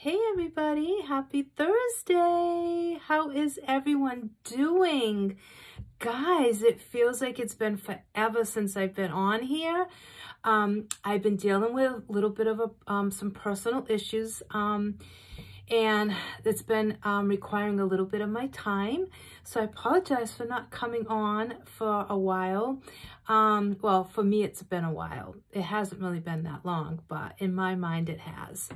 Hey everybody, happy Thursday. How is everyone doing? Guys, it feels like it's been forever since I've been on here. I've been dealing with a little bit of some personal issues and it's been requiring a little bit of my time. So I apologize for not coming on for a while. Well, for me, it's been a while. It hasn't really been that long, but in my mind, it has.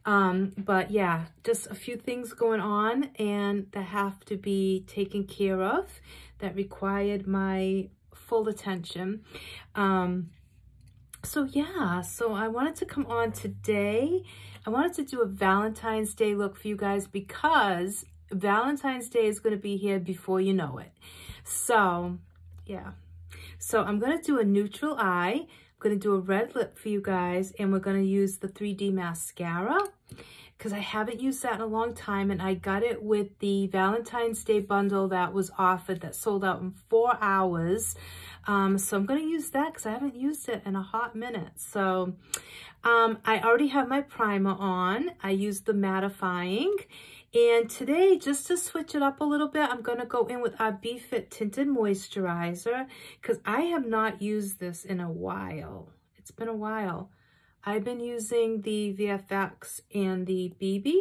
But yeah, just a few things going on and that have to be taken care of that required my full attention. So yeah, so I wanted to come on today. I wanted to do a Valentine's Day look for you guys because Valentine's Day is going to be here before you know it. So yeah, so I'm going to do a neutral eye. I'm going to do a red lip for you guys, and we're going to use the 3D mascara because I haven't used that in a long time, and I got it with the Valentine's Day bundle that was offered that sold out in 4 hours. So I'm going to use that because I haven't used it in a hot minute. So I already have my primer on. I used the mattifying. And today, just to switch it up a little bit, I'm going to go in with our BeFit Tinted Moisturizer because I have not used this in a while. It's been a while. I've been using the VFX and the BB.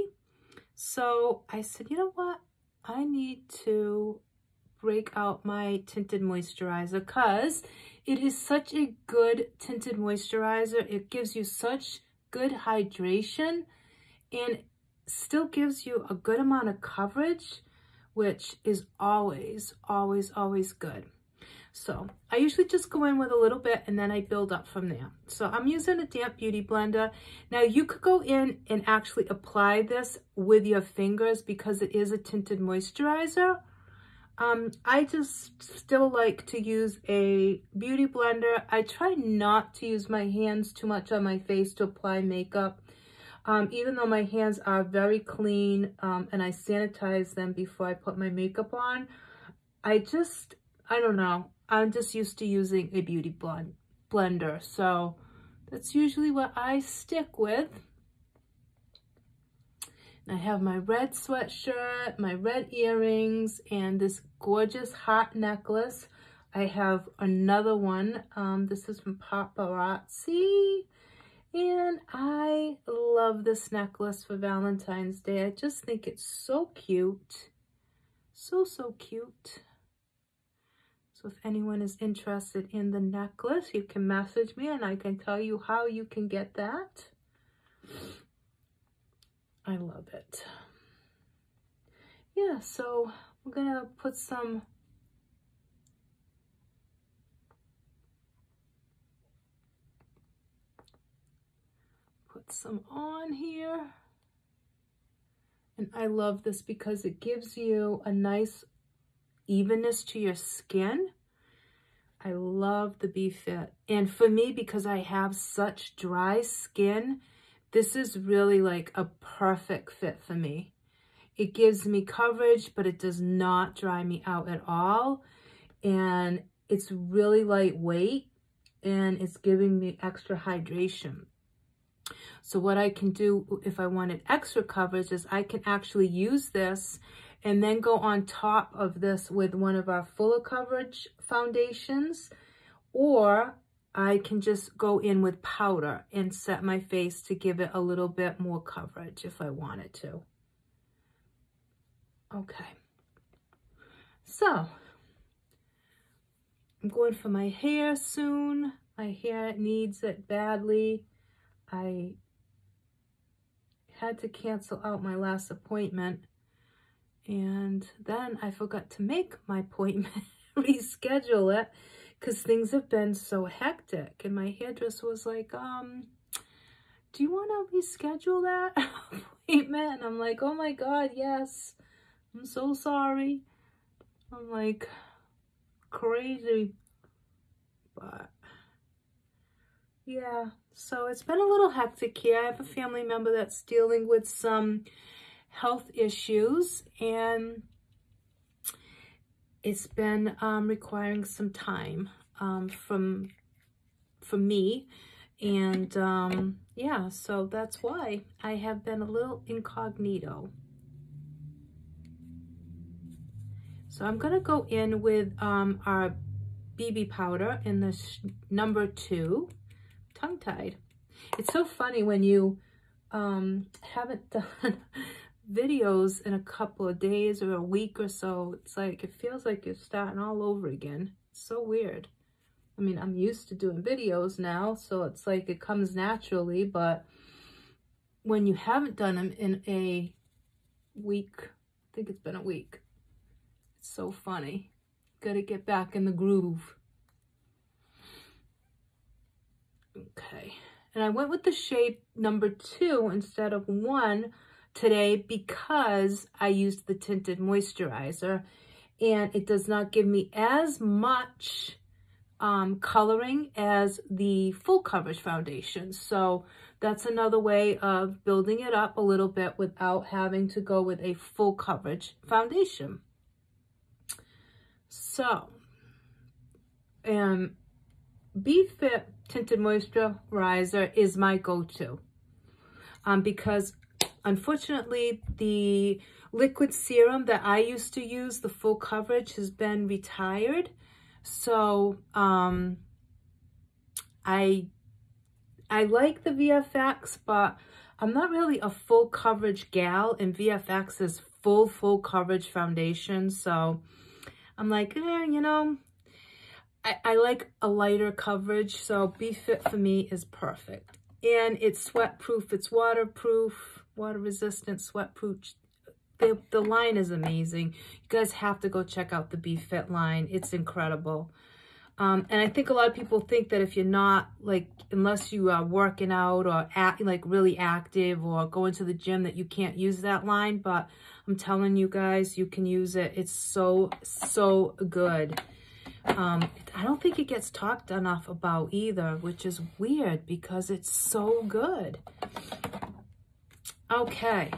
So I said, you know what? I need to break out my tinted moisturizer because it is such a good tinted moisturizer. It gives you such good hydration and still gives you a good amount of coverage, which is always, always, always good. So I usually just go in with a little bit and then I build up from there. So I'm using a damp beauty blender. Now you could go in and actually apply this with your fingers because it is a tinted moisturizer. I just still like to use a beauty blender. I try not to use my hands too much on my face to apply makeup. Even though my hands are very clean and I sanitize them before I put my makeup on, I don't know. I'm just used to using a beauty blender. So that's usually what I stick with. I have my red sweatshirt, my red earrings, and this gorgeous heart necklace. I have another one. This is from Paparazzi. And I love this necklace for Valentine's Day. I just think it's so cute. So, so cute. So if anyone is interested in the necklace, you can message me and I can tell you how you can get that. I love it. Yeah, so we're gonna put some on here. And I love this because it gives you a nice evenness to your skin. I love the BeFit. And for me, because I have such dry skin, this is really like a perfect fit for me. It gives me coverage, but it does not dry me out at all. And it's really lightweight and it's giving me extra hydration. So what I can do if I wanted extra coverage is I can actually use this and then go on top of this with one of our fuller coverage foundations, or I can just go in with powder and set my face to give it a little bit more coverage if I wanted to. Okay. So, I'm going for my hair soon. My hair needs it badly. I had to cancel out my last appointment and then I forgot to make my appointment, reschedule it, because things have been so hectic. And my hairdresser was like, do you want to reschedule that appointment? And I'm like, oh my God, yes. I'm so sorry. I'm like, crazy. But yeah, so it's been a little hectic here. I have a family member that's dealing with some health issues and it's been requiring some time from me And yeah, so that's why I have been a little incognito. So I'm gonna go in with our BB powder in this number 2, tongue-tied. It's so funny when you haven't done videos in a couple of days or a week or so. It's like, it feels like you're starting all over again. It's so weird. I mean, I'm used to doing videos now, so it's like it comes naturally, but when you haven't done them in a week, I think it's been a week, it's so funny. Gotta get back in the groove. Okay, and I went with the shade number 2 instead of 1 today because I used the tinted moisturizer, and it does not give me as much coloring as the full coverage foundation. So that's another way of building it up a little bit without having to go with a full coverage foundation. So, BFit Tinted Moisturizer is my go-to because unfortunately the liquid serum that I used to use, the full coverage, has been retired. So I like the VFX, but I'm not really a full coverage gal, and VFX is full coverage foundation. So I'm like, you know, I like a lighter coverage, so BFit for me is perfect. And it's sweat proof, it's waterproof, water resistant, sweat proof. The line is amazing. You guys have to go check out the BFit line. It's incredible. And I think a lot of people think that if you're not, like, unless you are working out or like really active or going to the gym, that you can't use that line. But I'm telling you guys, you can use it. It's so good. I don't think it gets talked enough about either, which is weird because it's so good. Okay,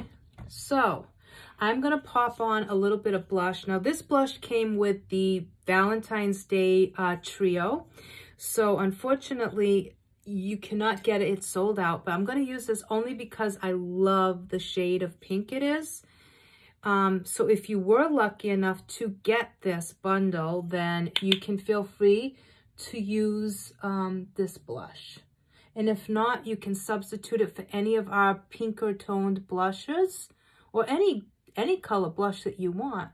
so I'm going to pop on a little bit of blush. Now, this blush came with the Valentine's Day trio. So, unfortunately, you cannot get it. It's sold out. But I'm going to use this only because I love the shade of pink it is. So, if you were lucky enough to get this bundle, then you can feel free to use this blush. And if not, you can substitute it for any of our pinker toned blushes or any color blush that you want.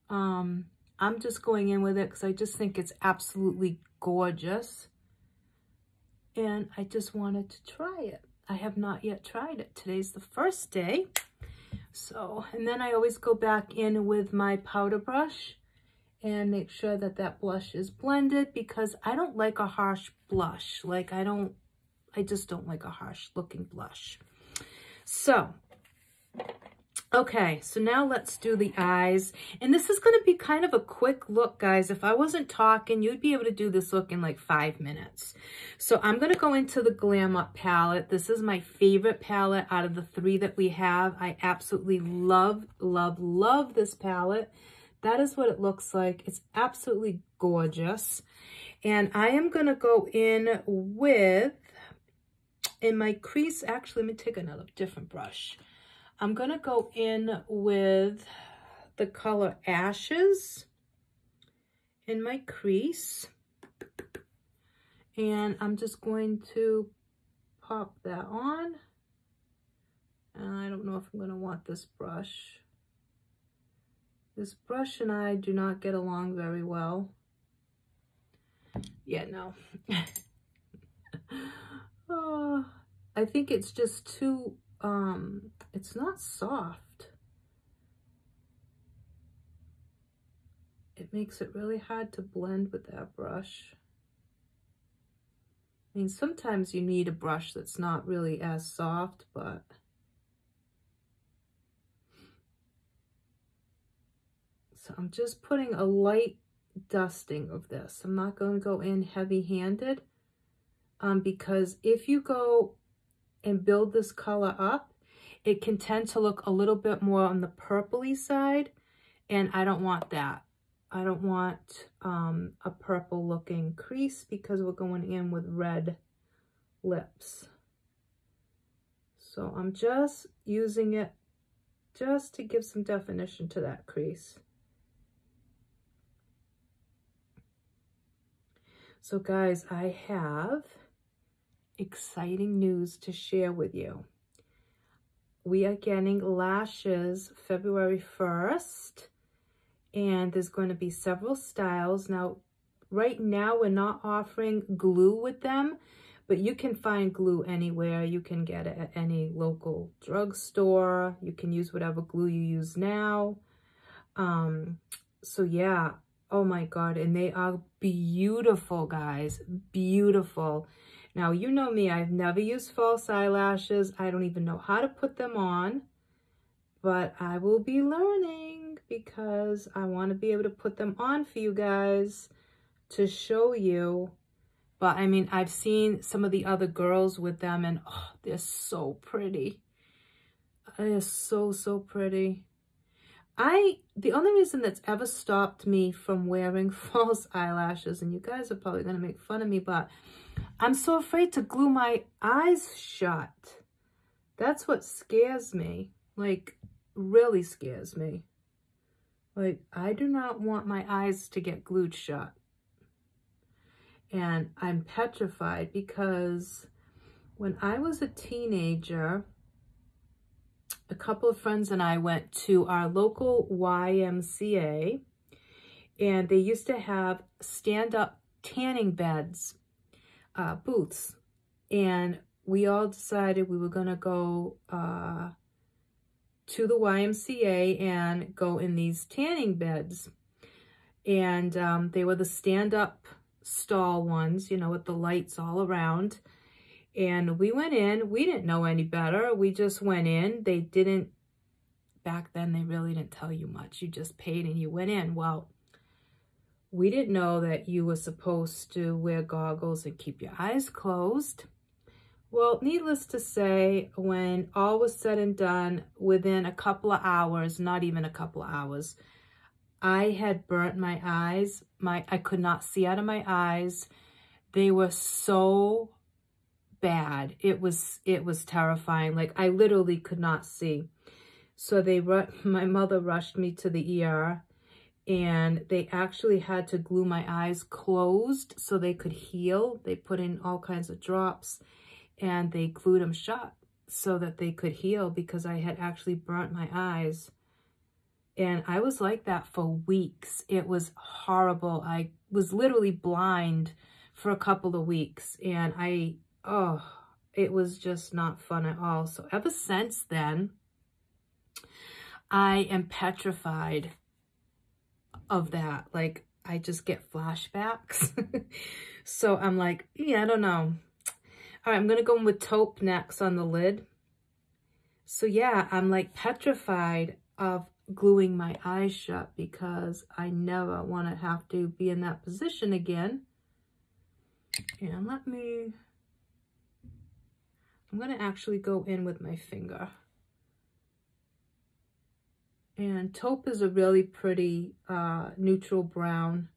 I'm just going in with it because I just think it's absolutely gorgeous. And I just wanted to try it. I have not yet tried it. Today's the first day. So, and then I always go back in with my powder brush and make sure that that blush is blended because I don't like a harsh blush. Like I just don't like a harsh looking blush. So, okay, so now let's do the eyes. And this is going to be kind of a quick look, guys. If I wasn't talking, you'd be able to do this look in like 5 minutes. So I'm going to go into the Glam Up palette. This is my favorite palette out of the 3 that we have. I absolutely love this palette. That is what it looks like. It's absolutely gorgeous. And I am going to go in with, in my crease, actually, let me take another different brush. I'm going to go in with the color Ashes in my crease. And I'm just going to pop that on. And I don't know if I'm going to want this brush. This brush and I do not get along very well. Yeah, no. Oh, I think it's just too... it's not soft. It makes it really hard to blend with that brush. I mean, sometimes you need a brush that's not really as soft, but so I'm just putting a light dusting of this. I'm not going to go in heavy-handed because if you go and build this color up, it can tend to look a little bit more on the purpley side, and I don't want that. I don't want a purple looking crease because we're going in with red lips. So I'm just using it just to give some definition to that crease. So guys, I have exciting news to share with you. We are getting lashes February 1st, and there's going to be several styles. Now, right now, we're not offering glue with them, but you can find glue anywhere. You can get it at any local drugstore. You can use whatever glue you use now. So yeah, oh my God, and they are beautiful, guys, beautiful. Now, you know me, I've never used false eyelashes. I don't even know how to put them on, but I will be learning because I want to be able to put them on for you guys to show you. But I mean, I've seen some of the other girls with them, and oh, they're so pretty. They're so, so pretty. The only reason that's ever stopped me from wearing false eyelashes, and you guys are probably going to make fun of me, but I'm so afraid to glue my eyes shut. That's what scares me. Like, really scares me. Like, I do not want my eyes to get glued shut. And I'm petrified because when I was a teenager, a couple of friends and I went to our local YMCA, and they used to have stand-up tanning beds, booths. And we all decided we were going to go to the YMCA and go in these tanning beds. And they were the stand-up stall ones, you know, with the lights all around. And we went in. We didn't know any better. We just went in. They didn't, back then, they really didn't tell you much. You just paid and you went in. Well, we didn't know that you were supposed to wear goggles and keep your eyes closed. Well, needless to say, when all was said and done, within a couple of hours, not even a couple of hours, I had burnt my eyes. I could not see out of my eyes. They were so bad. It was terrifying. Like, I literally could not see. So my mother rushed me to the ER, and they actually had to glue my eyes closed so they could heal. They put in all kinds of drops, and they glued them shut so that they could heal because I had actually burnt my eyes. And I was like that for weeks. It was horrible. I was literally blind for a couple of weeks, and it was just not fun at all. So ever since then, I am petrified of that. Like, I just get flashbacks. So I'm like, yeah, I don't know. All right, I'm going to go in with taupe next on the lid. So yeah, I'm like petrified of gluing my eyes shut because I never want to have to be in that position again. And I'm going to actually go in with my finger. And taupe is a really pretty neutral brown.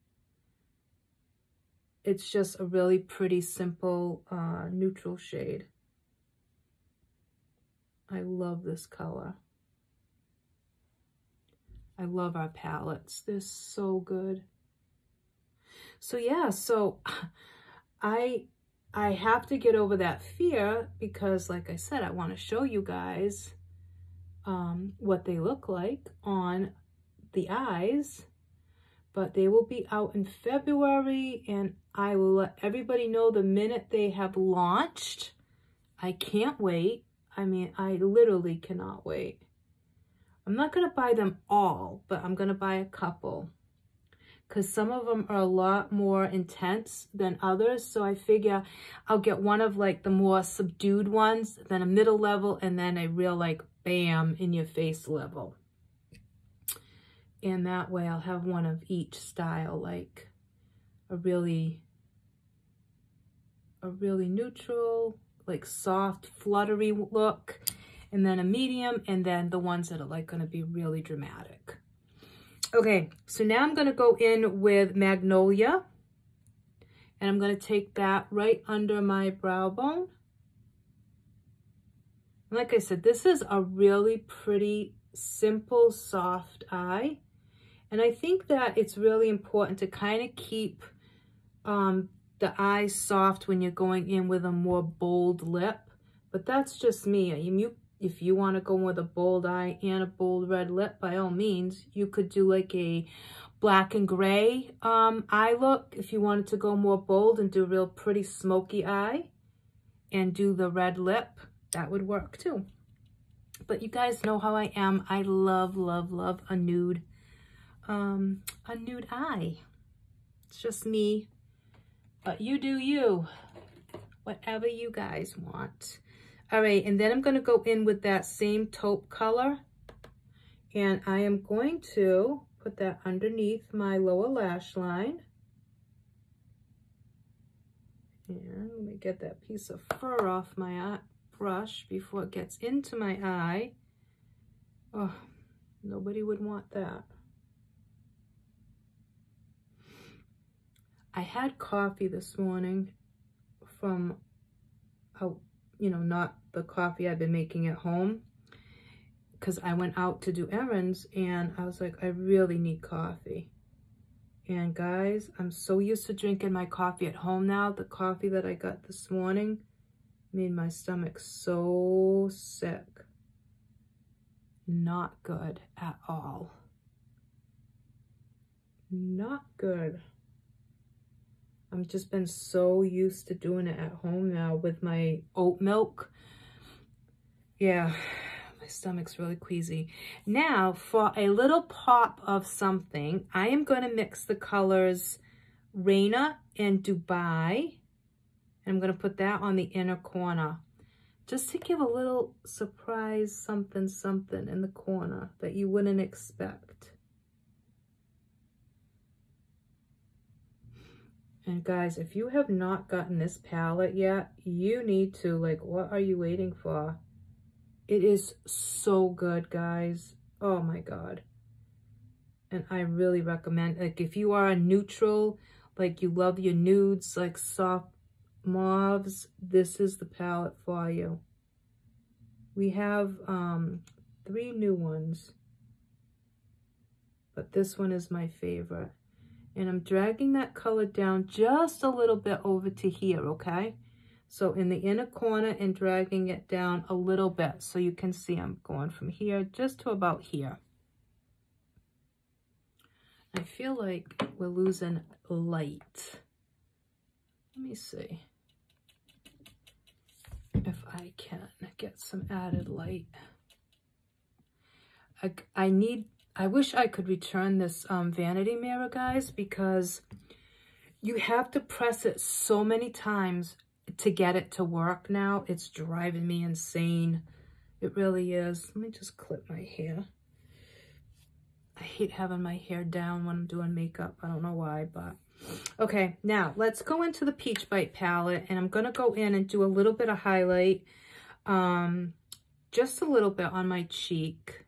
It's just a really pretty, simple, neutral shade. I love this color. I love our palettes. They're so good. So yeah, so I have to get over that fear because, like I said, I want to show you guys what they look like on the eyes. But they will be out in February, and I will let everybody know the minute they have launched. I can't wait. I mean, I literally cannot wait. I'm not going to buy them all, but I'm going to buy a couple because some of them are a lot more intense than others. So I figure I'll get one of like the more subdued ones, then a middle level, and then a real like bam in your face level. And that way I'll have one of each style, like a really neutral, like soft, fluttery look, and then a medium, and then the ones that are like going to be really dramatic. Okay, so now I'm going to go in with Magnolia, and I'm going to take that right under my brow bone. Like I said, this is a really pretty, simple, soft eye. And I think that it's really important to kind of keep the eye soft when you're going in with a more bold lip. But that's just me. If you want to go with a bold eye and a bold red lip, by all means, you could do like a black and gray eye look if you wanted to go more bold and do a real pretty smoky eye and do the red lip. That would work too. But you guys know how I am. I love, love, love a nude eye. It's just me. But you do you. Whatever you guys want. All right, and then I'm going to go in with that same taupe color. And I am going to put that underneath my lower lash line. And let me get that piece of fur off my brush before it gets into my eye. Oh, nobody would want that. I had coffee this morning from, not the coffee I've been making at home, because I went out to do errands and I was like, I really need coffee. And guys, I'm so used to drinking my coffee at home now. The coffee that I got this morning made my stomach so sick. Not good at all. Not good. I've just been so used to doing it at home now with my oat milk. Yeah, my stomach's really queasy. Now, for a little pop of something, I am going to mix the colors Raina and Dubai. And I'm going to put that on the inner corner, just to give a little surprise something in the corner that you wouldn't expect. And guys, if you have not gotten this palette yet, you need to, what are you waiting for? It is so good, guys. Oh my God. And I really recommend, if you are a neutral, you love your nudes, soft mauves, this is the palette for you. We have 3 new ones, but this one is my favorite. And I'm dragging that color down just a little bit over to here, okay? So in the inner corner and dragging it down a little bit so you can see I'm going from here just to about here. I feel like we're losing light. Let me see if I can get some added light. I wish I could return this vanity mirror, guys, because you have to press it so many times to get it to work now. It's driving me insane. It really is. Let me just clip my hair. I hate having my hair down when I'm doing makeup. I don't know why, but... Okay, now let's go into the Peach Bite palette, and I'm going to go in and do a little bit of highlight, just a little bit on my cheek.